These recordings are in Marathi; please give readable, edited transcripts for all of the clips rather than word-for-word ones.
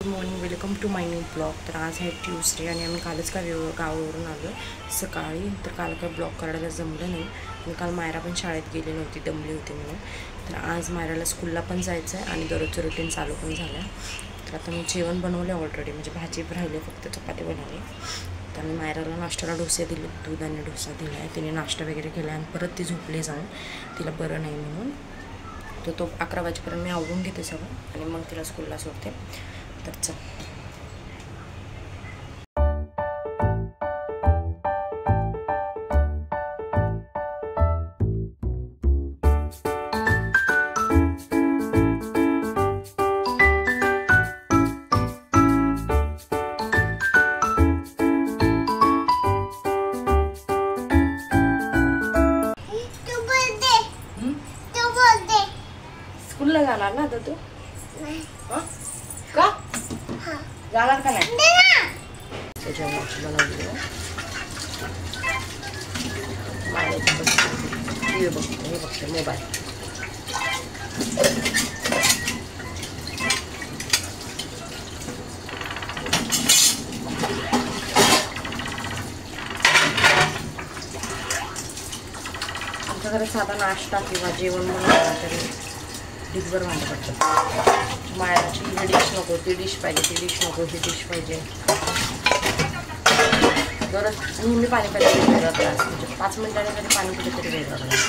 Good morning, welcome to my new blog. तर आज आहे ट्यूसडे आणि आम्ही कालच गावावरून आलो सकाळी. तर काल काय ब्लॉग करायला जमलं नाही आणि काल मायरा पण शाळेत गेली नव्हती, दमली होती म्हणून. तर आज मायराला स्कूलला पण जायचं आहे आणि दररोजचं रुटीन चालू पण झालं आहे. तर आता मी जेवण बनवलं ऑलरेडी, म्हणजे भाजी राहिली, फक्त चपाती बनवली. तर मी मायराला नाश्त्याला डोसे दिले, दूध आणि डोसा दिला आहे. तिने नाश्ता वगैरे केला आणि परत ती झोपली जाऊन, तिला बरं नाही म्हणून. तर तो 11 वाजेपर्यंत मी आवरून घेते सगळं आणि मग तिला स्कूलला सोडते. तर चल. स्कूलला जाणार ना आता तू? का जाणार का नाही? जेवणाची बनवली हे बघते मोबाईल. आमच्या घरात साधा नाश्ता किंवा जेवण बनवलं तरी डिशभर भांडं पडतं. मायाची ही डिश नको, ती डिश पाहिजे, ती डिश नको, ही डिश पाहिजे. दररोज नेहमी पाणी प्यायला वेगळा त्रास, म्हणजे 5 मिनिटांनी कधी पाणी पिलं तरी वेगळा त्रास.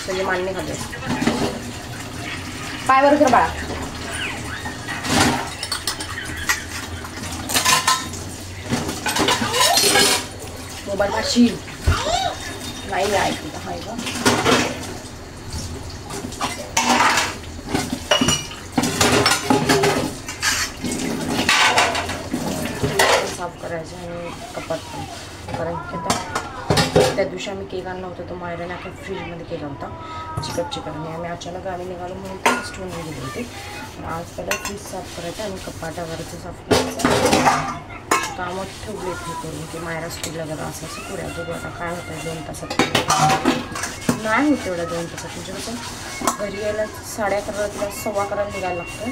सगळे मान्य खाल्ले. पाय वर कर बाळा. मोबाईल पाशी नाही ऐकत आहे का? साफ करायचं आणि कपाट पण. कारण की आता त्या दिवशी आम्ही केक आणला होता, तो मायराने आता फ्रीजमध्ये केला होता चिकट आणि आम्ही अचानक गावी निघालो म्हणून ते स्टोन गेली होती. आज पहिला फ्रीज साफ करायचं आणि कपाटावरचं साफ करायचं. कामं ठेवले हे करून की मायरा स्कूलला गेला असं पुऱ्या बघू आता काय होतं आहे. 2 तासात नाही होत तेवढ्या 2 तासात. म्हणजे कसं घरी यायला 11:30 किंवा 11:15 निघायला लागतं.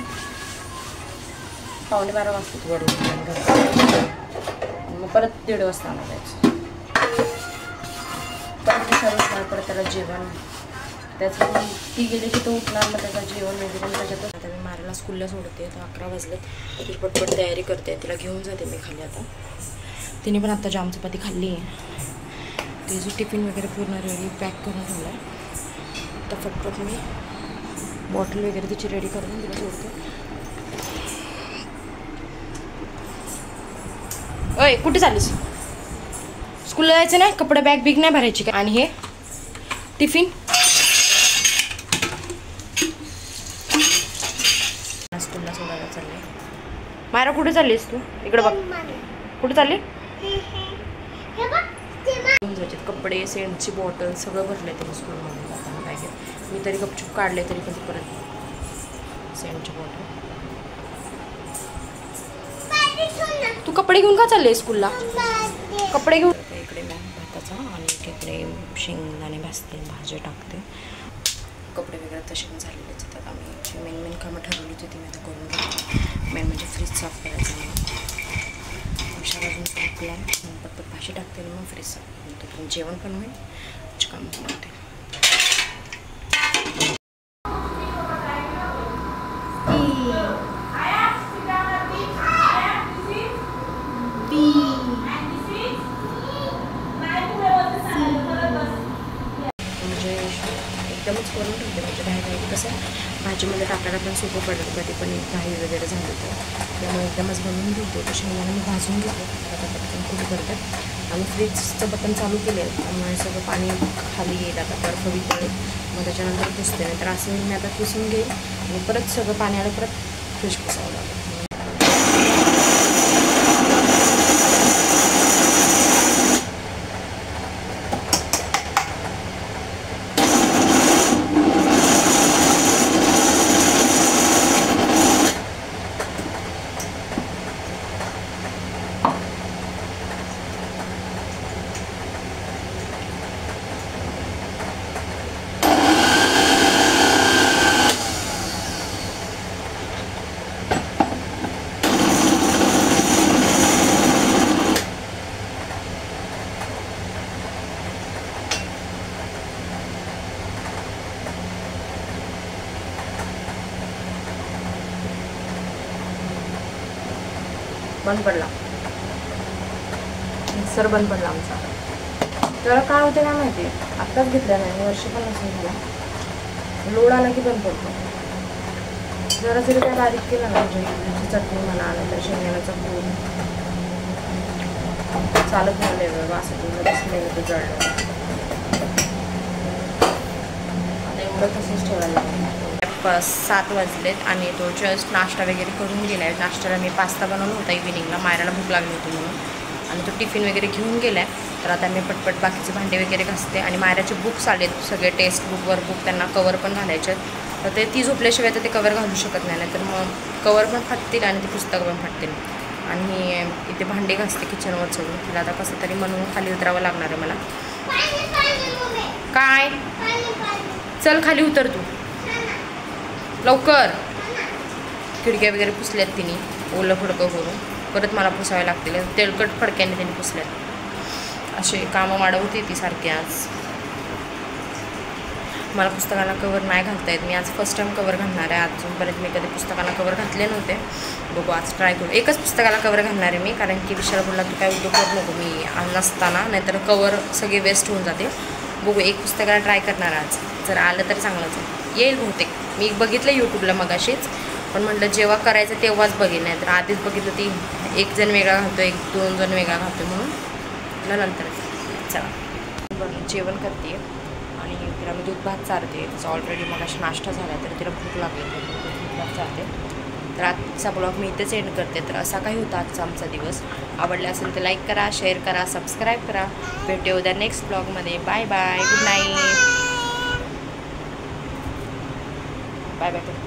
11:15 वाजता वरून घर, मग परत 1:30 वाजता आणा जायचं. परत सर्व परत त्याला जेवण त्याचं ती गेली की तो उठणार, मग त्याचं जेवण वगैरे त्याच्यातच. आता मी मारायला स्कूलला सोडते. आता 11 वाजलेत. ती पटपट तयारी करते, तिला घेऊन जाते मी खाली. आता तिने पण आता जाम चपाती खाल्ली आहे. तिची टिफिन वगैरे पूर्ण रेडी पॅक करून ठेवला आहे. आता पटपट मी बॉटल वगैरे तिची रेडी करून तिला सोडते. ओय कुठे चाललीस? स्कूलला जायचं नाही? कपडे बॅग बिग नाही भरायची का? आणि हे टिफिन स्कूलला सोडायला चालले. मायरा कुठे चाललीस तू? इकडे बघ. कुठे चालली? कपडे, सेंटची बॉटल सगळं भरले तिने स्कूलमध्ये जाताना बॅगेत. मी तरी गपचूप काढले तरी कधी परत सेंटची बॉटल. तू कपडे घेऊन का चालले स्कूलला? कपडे घेऊन. इकडे मी भाताचा आणि इकडे शेंगदाणे भाजते, भाज्या टाकते. कपडे वगैरे तसे पण झालेलेच आहेत. आम्ही जी मेन कामं ठरवली होती ती मी आता करून घेते. मेन म्हणजे फ्रीज साफ करायचं आहे. अशा बाजून संपला पटपट भाजी टाकते आणि मग फ्रीज साफ करते. पण जेवण पण होईल, काम पण होते. एकदमच करून ठेवते, म्हणजे बाहेर कसं भाजीमध्ये टाकायला पण सोपं पडतं. कधी पण काही वगैरे झालं तर त्यामुळे एकदमच बनवून ठेवते. तर शेंगदाणे मी भाजून घेते आता पटकन खूप करतात. आणि फ्रीजचं बटन चालू केले आहे त्यामुळे सगळं पाणी खाली येईल. आता बर्फ वितळेल, मग त्याच्यानंतर पुसते. नाही तर असं मी आता पुसून घेईल आणि परत सगळं पाणी आलं परत फ्रीज पुसावं लागेल. बंद पडला, मिक्सर बंद पडला आमचा. त्याला काय होते काय माहिती, आत्ताच घेतल्या नाही, वर्ष पण नसेल झाला. लोड आला की बंद पडतो. जरा जरी काय बारीक केलं ना, म्हणजे चटणी म्हणा नंतर शेंगदाण्याचा कूट चालत नाही वासातून स्मेल होतं जळलं. आता एवढं तसंच ठेवायला लागतं. 7 वाजलेत आणि तो जस्ट नाश्ता वगैरे करून गेला आहे. नाश्त्याला मी पास्ता बनवला होता इव्हिनिंगला, मायराला भूक लागली होती म्हणून, आणि तो टिफिन वगैरे घेऊन गेला आहे. तर आता मी पटपट बाकीचे भांडे वगैरे घासते. आणि मायराचे बुक्स आलेत सगळे, टेक्स्ट बुकवर बुक, त्यांना कवर पण घालायचे आहेत. तर ते ती झोपल्याशिवाय तर ते कवर घालू शकत नाही, तर मग कवर पण फाटतील आणि ते पुस्तकं पण फाटतील. आणि इथे भांडे घासते किचनवर चढून. तिला आता कसं तरी म्हणून खाली उतरावं लागणार आहे मला. काय चल खाली उतर तू लवकर. खिडक्या वगैरे पुसल्यात तिने ओलं फडकं करून, परत मला पुसावे लागतील. तेलकट फडक्याने त्यांनी पुसल्यात. असे कामं वाढवते ती सारखी. आज मला पुस्तकाला कवर नाही घालता येत. मी आज फर्स्ट टाईम कवर घालणार आहे. अजूनपर्यंत मी कधी पुस्तकाला कवर घातले नव्हते. बघू आज ट्राय करू. एकच पुस्तकाला कवर घालणार आहे मी, कारण की विशाल बोलला तू काय उद्योग करू नको मी नसताना, नाहीतर कवर सगळे वेस्ट होऊन जाते. बघू एक पुस्तकाला ट्राय करणार आज. जर आलं तर चांगलंच आहे, येईल बहुतेक. मी बघितलं यूट्यूबला मगाशीच, पण म्हटलं जेव्हा करायचं तेव्हाच बघेल, नाही तर आधीच बघितलं ती एक जण वेगळा घालतो, 1-2 जण वेगळा घालतो, म्हणून नंतर चला जेवण करते. आणि तिला मी दूध भात चारते. तिचा ऑलरेडी मगाशी नाश्ता झाला, तर तिला भूक लागली, तर दूध भात चारते. तर आजचा ब्लॉग मी इथेच एंड करते. तर असा काही होता आजचा आमचा दिवस. आवडला असेल तर लाईक करा, शेअर करा, सबस्क्राईब करा. भेटू उद्या नेक्स्ट ब्लॉगमध्ये. Bye bye, good night. Bye bye.